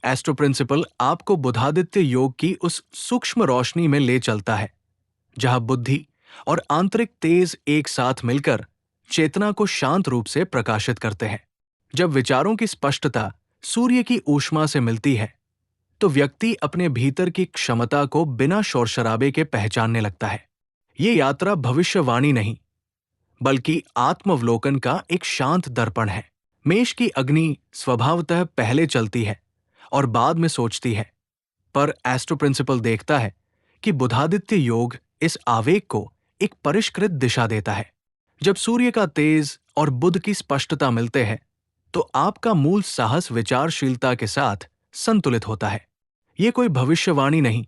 Astro principal आपको बुधादित्य योग की उस सूक्ष्म रोशनी में ले चलता है जहां बुद्धि और आंतरिक तेज एक साथ मिलकर चेतना को शांत रूप से प्रकाशित करते हैं। जब विचारों की स्पष्टता सूर्य की ऊष्मा से मिलती है तो व्यक्ति अपने भीतर की क्षमता को बिना शोर शराबे के पहचानने लगता है। ये यात्रा भविष्यवाणी नहीं बल्कि आत्मावलोकन का एक शांत दर्पण है। मेष की अग्नि स्वभावतः पहले चलती है और बाद में सोचती है, पर एस्ट्रो प्रिंसिपल देखता है कि बुधादित्य योग इस आवेग को एक परिष्कृत दिशा देता है। जब सूर्य का तेज और बुध की स्पष्टता मिलते हैं तो आपका मूल साहस विचारशीलता के साथ संतुलित होता है। ये कोई भविष्यवाणी नहीं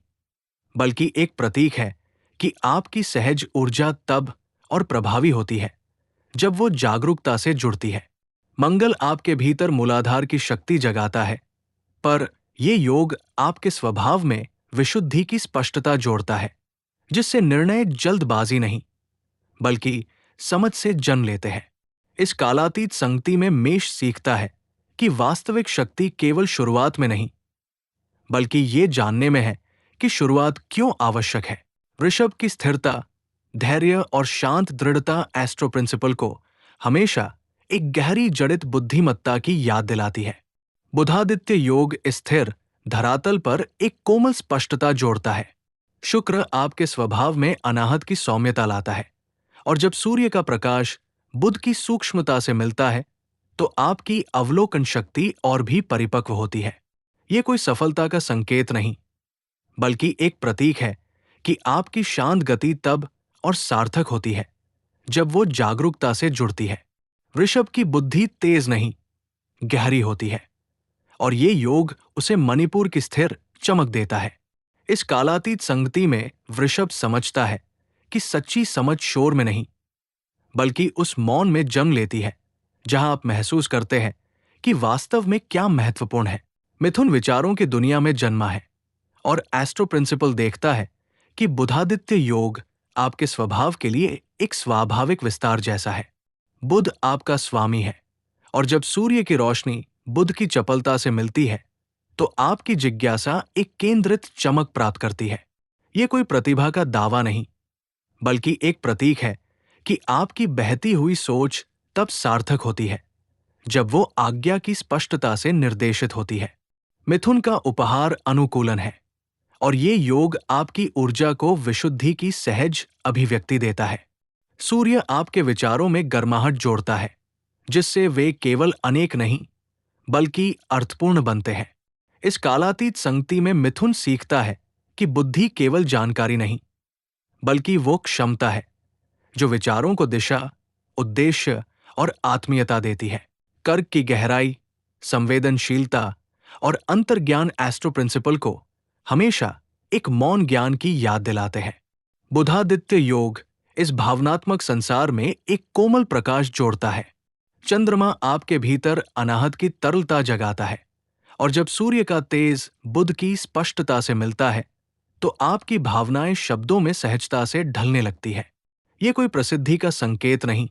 बल्कि एक प्रतीक है कि आपकी सहज ऊर्जा तब और प्रभावी होती है जब वो जागरूकता से जुड़ती है। मंगल आपके भीतर मूलाधार की शक्ति जगाता है, पर ये योग आपके स्वभाव में विशुद्धि की स्पष्टता जोड़ता है, जिससे निर्णय जल्दबाजी नहीं बल्कि समझ से जन्म लेते हैं। इस कालातीत संगति में मेष सीखता है कि वास्तविक शक्ति केवल शुरुआत में नहीं बल्कि ये जानने में है कि शुरुआत क्यों आवश्यक है। वृषभ की स्थिरता, धैर्य और शांत दृढ़ता एस्ट्रो प्रिंसिपल को हमेशा एक गहरी जड़ित बुद्धिमत्ता की याद दिलाती है। बुधादित्य योग स्थिर धरातल पर एक कोमल स्पष्टता जोड़ता है। शुक्र आपके स्वभाव में अनाहत की सौम्यता लाता है और जब सूर्य का प्रकाश बुध की सूक्ष्मता से मिलता है तो आपकी अवलोकन शक्ति और भी परिपक्व होती है। ये कोई सफलता का संकेत नहीं बल्कि एक प्रतीक है कि आपकी शांत गति तब और सार्थक होती है जब वो जागरूकता से जुड़ती है। वृषभ की बुद्धि तेज नहीं, गहरी होती है और ये योग उसे मणिपुर की स्थिर चमक देता है। इस कालातीत संगति में वृषभ समझता है कि सच्ची समझ शोर में नहीं बल्कि उस मौन में जन्म लेती है जहां आप महसूस करते हैं कि वास्तव में क्या महत्वपूर्ण है। मिथुन विचारों की दुनिया में जन्मा है और एस्ट्रो प्रिंसिपल देखता है कि बुधादित्य योग आपके स्वभाव के लिए एक स्वाभाविक विस्तार जैसा है। बुध आपका स्वामी है और जब सूर्य की रोशनी बुध की चपलता से मिलती है तो आपकी जिज्ञासा एक केंद्रित चमक प्राप्त करती है। ये कोई प्रतिभा का दावा नहीं बल्कि एक प्रतीक है कि आपकी बहती हुई सोच तब सार्थक होती है जब वो आज्ञा की स्पष्टता से निर्देशित होती है। मिथुन का उपहार अनुकूलन है और ये योग आपकी ऊर्जा को विशुद्धि की सहज अभिव्यक्ति देता है। सूर्य आपके विचारों में गर्माहट जोड़ता है जिससे वे केवल अनेक नहीं बल्कि अर्थपूर्ण बनते हैं। इस कालातीत संगति में मिथुन सीखता है कि बुद्धि केवल जानकारी नहीं बल्कि वो क्षमता है जो विचारों को दिशा, उद्देश्य और आत्मीयता देती है। कर्क की गहराई, संवेदनशीलता और अंतर्ज्ञान एस्ट्रो प्रिंसिपल को हमेशा एक मौन ज्ञान की याद दिलाते हैं। बुधादित्य योग इस भावनात्मक संसार में एक कोमल प्रकाश जोड़ता है। चंद्रमा आपके भीतर अनाहत की तरलता जगाता है और जब सूर्य का तेज बुध की स्पष्टता से मिलता है तो आपकी भावनाएं शब्दों में सहजता से ढलने लगती है। ये कोई प्रसिद्धि का संकेत नहीं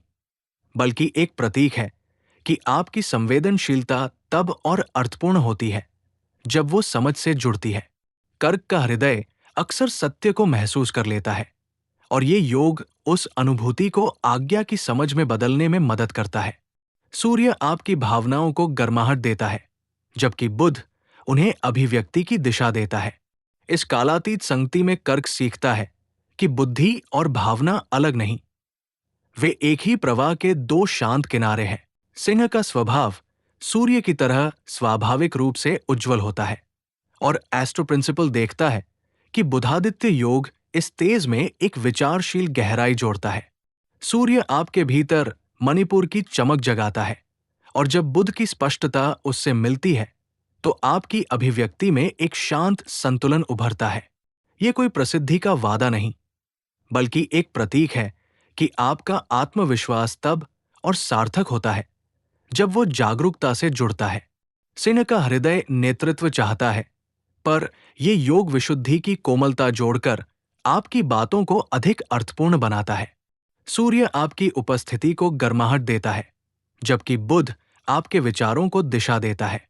बल्कि एक प्रतीक है कि आपकी संवेदनशीलता तब और अर्थपूर्ण होती है जब वो समझ से जुड़ती है। कर्क का हृदय अक्सर सत्य को महसूस कर लेता है और ये योग उस अनुभूति को आज्ञा की समझ में बदलने में मदद करता है। सूर्य आपकी भावनाओं को गर्माहट देता है जबकि बुध उन्हें अभिव्यक्ति की दिशा देता है। इस कालातीत संगति में कर्क सीखता है कि बुद्धि और भावना अलग नहीं, वे एक ही प्रवाह के दो शांत किनारे हैं। सिंह का स्वभाव सूर्य की तरह स्वाभाविक रूप से उज्जवल होता है और एस्ट्रो प्रिंसिपल देखता है कि बुधादित्य योग इस तेज में एक विचारशील गहराई जोड़ता है। सूर्य आपके भीतर मणिपुर की चमक जगाता है और जब बुध की स्पष्टता उससे मिलती है तो आपकी अभिव्यक्ति में एक शांत संतुलन उभरता है। ये कोई प्रसिद्धि का वादा नहीं बल्कि एक प्रतीक है कि आपका आत्मविश्वास तब और सार्थक होता है जब वो जागरूकता से जुड़ता है। सिंह का हृदय नेतृत्व चाहता है, पर ये योग विशुद्धि की कोमलता जोड़कर आपकी बातों को अधिक अर्थपूर्ण बनाता है। सूर्य आपकी उपस्थिति को गर्माहट देता है, जबकि बुध आपके विचारों को दिशा देता है।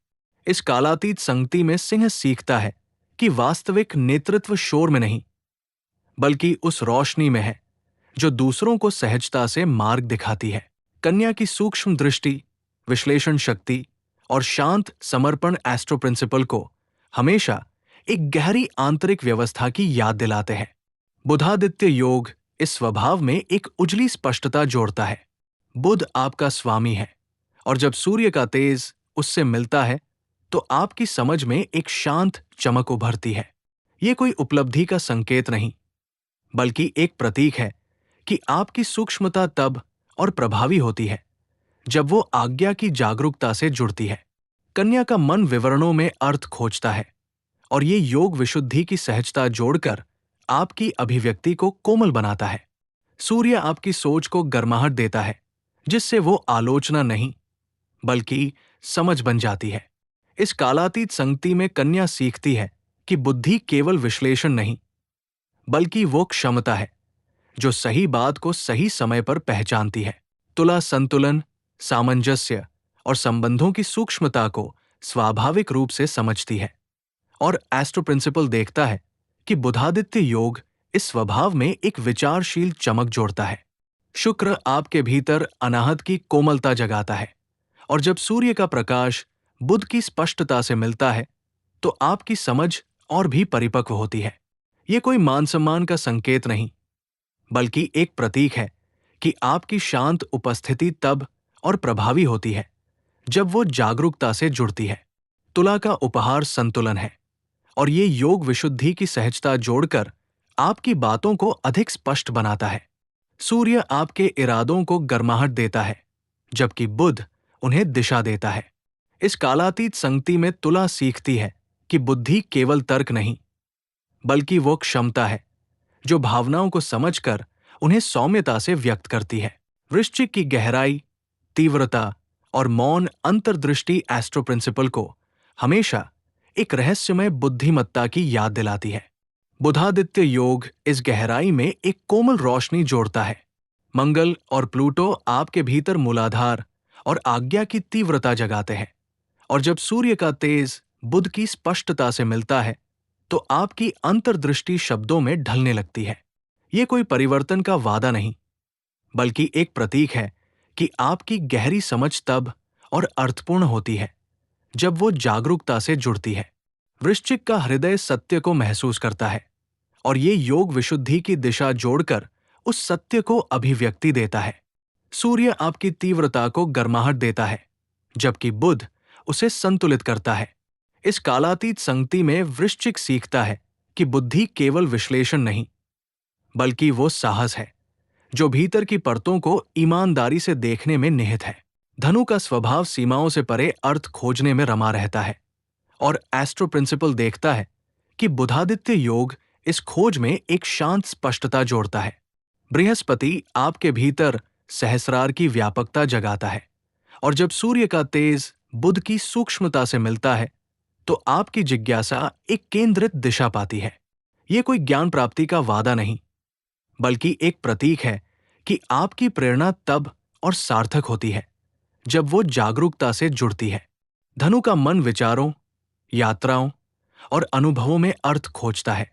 इस कालातीत संगति में सिंह सीखता है कि वास्तविक नेतृत्व शोर में नहीं, बल्कि उस रोशनी में है जो दूसरों को सहजता से मार्ग दिखाती है। कन्या की सूक्ष्म दृष्टि, विश्लेषण शक्ति और शांत समर्पण एस्ट्रो प्रिंसिपल को हमेशा एक गहरी आंतरिक व्यवस्था की याद दिलाते हैं। बुधादित्य योग इस स्वभाव में एक उजली स्पष्टता जोड़ता है। बुध आपका स्वामी है और जब सूर्य का तेज उससे मिलता है तो आपकी समझ में एक शांत चमक उभरती है। ये कोई उपलब्धि का संकेत नहीं, बल्कि एक प्रतीक है कि आपकी सूक्ष्मता तब और प्रभावी होती है जब वो आज्ञा की जागरूकता से जुड़ती है। कन्या का मन विवरणों में अर्थ खोजता है और ये योग विशुद्धि की सहजता जोड़कर आपकी अभिव्यक्ति को कोमल बनाता है। सूर्य आपकी सोच को गर्माहट देता है, जिससे वो आलोचना नहीं बल्कि समझ बन जाती है। इस कालातीत संगति में कन्या सीखती है कि बुद्धि केवल विश्लेषण नहीं, बल्कि वो क्षमता है जो सही बात को सही समय पर पहचानती है। तुला संतुलन, सामंजस्य और संबंधों की सूक्ष्मता को स्वाभाविक रूप से समझती है और एस्ट्रो प्रिंसिपल देखता है कि बुधादित्य योग इस स्वभाव में एक विचारशील चमक जोड़ता है। शुक्र आपके भीतर अनाहत की कोमलता जगाता है और जब सूर्य का प्रकाश बुध की स्पष्टता से मिलता है तो आपकी समझ और भी परिपक्व होती है। ये कोई मान सम्मान का संकेत नहीं, बल्कि एक प्रतीक है कि आपकी शांत उपस्थिति तब और प्रभावी होती है जब वो जागरूकता से जुड़ती है। तुला का उपहार संतुलन है और ये योग विशुद्धि की सहजता जोड़कर आपकी बातों को अधिक स्पष्ट बनाता है। सूर्य आपके इरादों को गर्माहट देता है, जबकि बुध उन्हें दिशा देता है। इस कालातीत संगति में तुला सीखती है कि बुद्धि केवल तर्क नहीं, बल्कि वो क्षमता है जो भावनाओं को समझकर उन्हें सौम्यता से व्यक्त करती है। वृश्चिक की गहराई, तीव्रता और मौन अंतर्दृष्टि एस्ट्रो प्रिंसिपल को हमेशा एक रहस्यमय बुद्धिमत्ता की याद दिलाती है। बुधादित्य योग इस गहराई में एक कोमल रोशनी जोड़ता है। मंगल और प्लूटो आपके भीतर मूलाधार और आज्ञा की तीव्रता जगाते हैं और जब सूर्य का तेज बुध की स्पष्टता से मिलता है तो आपकी अंतर्दृष्टि शब्दों में ढलने लगती है। ये कोई परिवर्तन का वादा नहीं, बल्कि एक प्रतीक है कि आपकी गहरी समझ तब और अर्थपूर्ण होती है जब वो जागरूकता से जुड़ती है। वृश्चिक का हृदय सत्य को महसूस करता है और ये योग विशुद्धि की दिशा जोड़कर उस सत्य को अभिव्यक्ति देता है। सूर्य आपकी तीव्रता को गर्माहट देता है, जबकि बुध उसे संतुलित करता है। इस कालातीत संगति में वृश्चिक सीखता है कि बुद्धि केवल विश्लेषण नहीं, बल्कि वो साहस है जो भीतर की परतों को ईमानदारी से देखने में निहित है। धनु का स्वभाव सीमाओं से परे अर्थ खोजने में रमा रहता है और एस्ट्रो प्रिंसिपल देखता है कि बुधादित्य योग इस खोज में एक शांत स्पष्टता जोड़ता है। बृहस्पति आपके भीतर सहस्रार की व्यापकता जगाता है और जब सूर्य का तेज बुध की सूक्ष्मता से मिलता है तो आपकी जिज्ञासा एक केंद्रित दिशा पाती है। ये कोई ज्ञान प्राप्ति का वादा नहीं, बल्कि एक प्रतीक है कि आपकी प्रेरणा तब और सार्थक होती है जब वो जागरूकता से जुड़ती है। धनु का मन विचारों, यात्राओं और अनुभवों में अर्थ खोजता है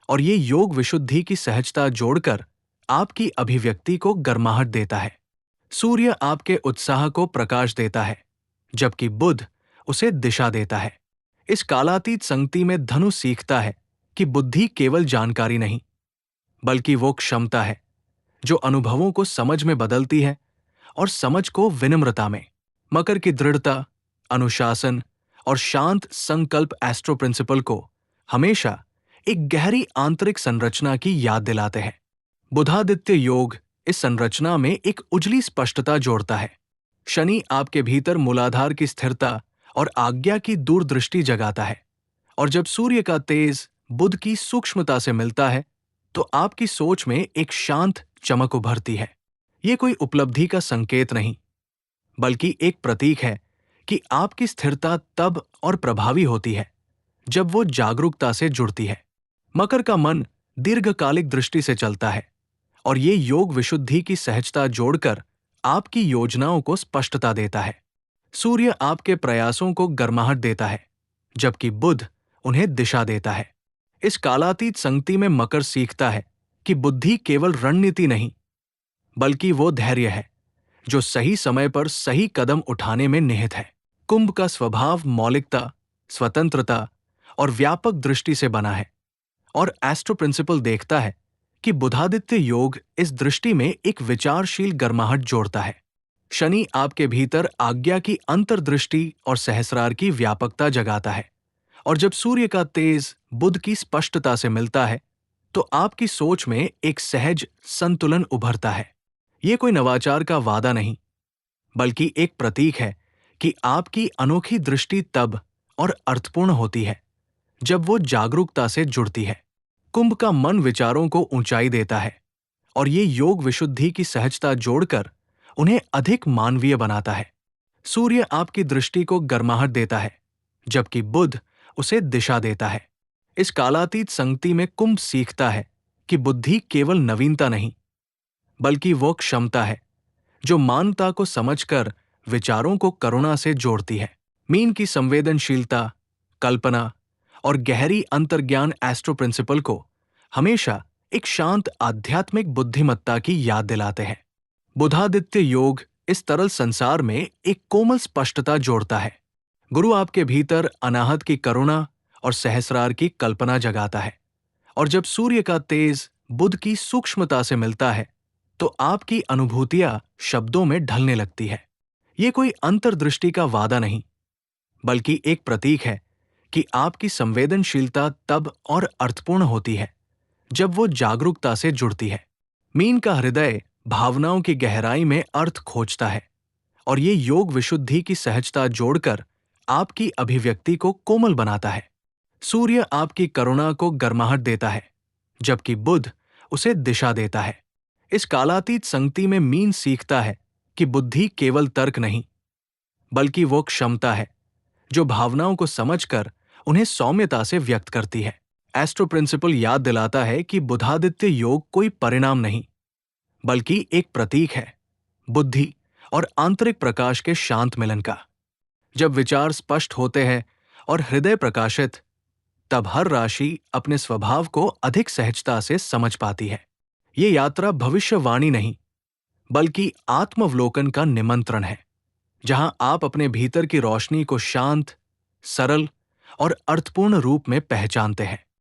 और ये योग विशुद्धि की सहजता जोड़कर आपकी अभिव्यक्ति को गर्माहट देता है। सूर्य आपके उत्साह को प्रकाश देता है, जबकि बुध उसे दिशा देता है। इस कालातीत संगति में धनु सीखता है कि बुद्धि केवल जानकारी नहीं, बल्कि वो क्षमता है जो अनुभवों को समझ में बदलती है और समझ को विनम्रता में। मकर की दृढ़ता, अनुशासन और शांत संकल्प एस्ट्रो प्रिंसिपल को हमेशा एक गहरी आंतरिक संरचना की याद दिलाते हैं। बुधादित्य योग इस संरचना में एक उजली स्पष्टता जोड़ता है। शनि आपके भीतर मूलाधार की स्थिरता और आज्ञा की दूरदृष्टि जगाता है और जब सूर्य का तेज बुध की सूक्ष्मता से मिलता है तो आपकी सोच में एक शांत चमक उभरती है। ये कोई उपलब्धि का संकेत नहीं, बल्कि एक प्रतीक है कि आपकी स्थिरता तब और प्रभावी होती है जब वो जागरूकता से जुड़ती है। मकर का मन दीर्घकालिक दृष्टि से चलता है और ये योग विशुद्धि की सहजता जोड़कर आपकी योजनाओं को स्पष्टता देता है। सूर्य आपके प्रयासों को गर्माहट देता है, जबकि बुध उन्हें दिशा देता है। इस कालातीत संगति में मकर सीखता है कि बुद्धि केवल रणनीति नहीं, बल्कि वो धैर्य है जो सही समय पर सही कदम उठाने में निहित है। कुंभ का स्वभाव मौलिकता, स्वतंत्रता और व्यापक दृष्टि से बना है, और एस्ट्रो प्रिंसिपल देखता है कि बुधादित्य योग इस दृष्टि में एक विचारशील गर्माहट जोड़ता है। शनि आपके भीतर आज्ञा की अंतर्दृष्टि और सहस्रार की व्यापकता जगाता है, और जब सूर्य का तेज बुध की स्पष्टता से मिलता है तो आपकी सोच में एक सहज संतुलन उभरता है। ये कोई नवाचार का वादा नहीं, बल्कि एक प्रतीक है कि आपकी अनोखी दृष्टि तब और अर्थपूर्ण होती है जब वो जागरूकता से जुड़ती है। कुंभ का मन विचारों को ऊंचाई देता है, और ये योग विशुद्धि की सहजता जोड़कर उन्हें अधिक मानवीय बनाता है। सूर्य आपकी दृष्टि को गर्माहट देता है, जबकि बुध उसे दिशा देता है। इस कालातीत संगति में कुंभ सीखता है कि बुद्धि केवल नवीनता नहीं, बल्कि वो क्षमता है जो मानवता को समझकर विचारों को करुणा से जोड़ती है। मीन की संवेदनशीलता, कल्पना और गहरी अंतर्ज्ञान एस्ट्रो प्रिंसिपल को हमेशा एक शांत आध्यात्मिक बुद्धिमत्ता की याद दिलाते हैं। बुधादित्य योग इस तरल संसार में एक कोमल स्पष्टता जोड़ता है। गुरु आपके भीतर अनाहत की करुणा और सहस्रार की कल्पना जगाता है, और जब सूर्य का तेज बुध की सूक्ष्मता से मिलता है तो आपकी अनुभूतियां शब्दों में ढलने लगती है। ये कोई अंतर्दृष्टि का वादा नहीं, बल्कि एक प्रतीक है कि आपकी संवेदनशीलता तब और अर्थपूर्ण होती है जब वो जागरूकता से जुड़ती है। मीन का हृदय भावनाओं की गहराई में अर्थ खोजता है, और ये योग विशुद्धि की सहजता जोड़कर आपकी अभिव्यक्ति को कोमल बनाता है। सूर्य आपकी करुणा को गर्माहट देता है, जबकि बुध उसे दिशा देता है। इस कालातीत संगति में मीन सीखता है कि बुद्धि केवल तर्क नहीं, बल्कि वो क्षमता है जो भावनाओं को समझकर उन्हें सौम्यता से व्यक्त करती है। एस्ट्रो प्रिंसिपल याद दिलाता है कि बुधादित्य योग कोई परिणाम नहीं, बल्कि एक प्रतीक है बुद्धि और आंतरिक प्रकाश के शांत मिलन का। जब विचार स्पष्ट होते हैं और हृदय प्रकाशित, तब हर राशि अपने स्वभाव को अधिक सहजता से समझ पाती है। ये यात्रा भविष्यवाणी नहीं, बल्कि आत्मावलोकन का निमंत्रण है, जहां आप अपने भीतर की रोशनी को शांत, सरल और अर्थपूर्ण रूप में पहचानते हैं।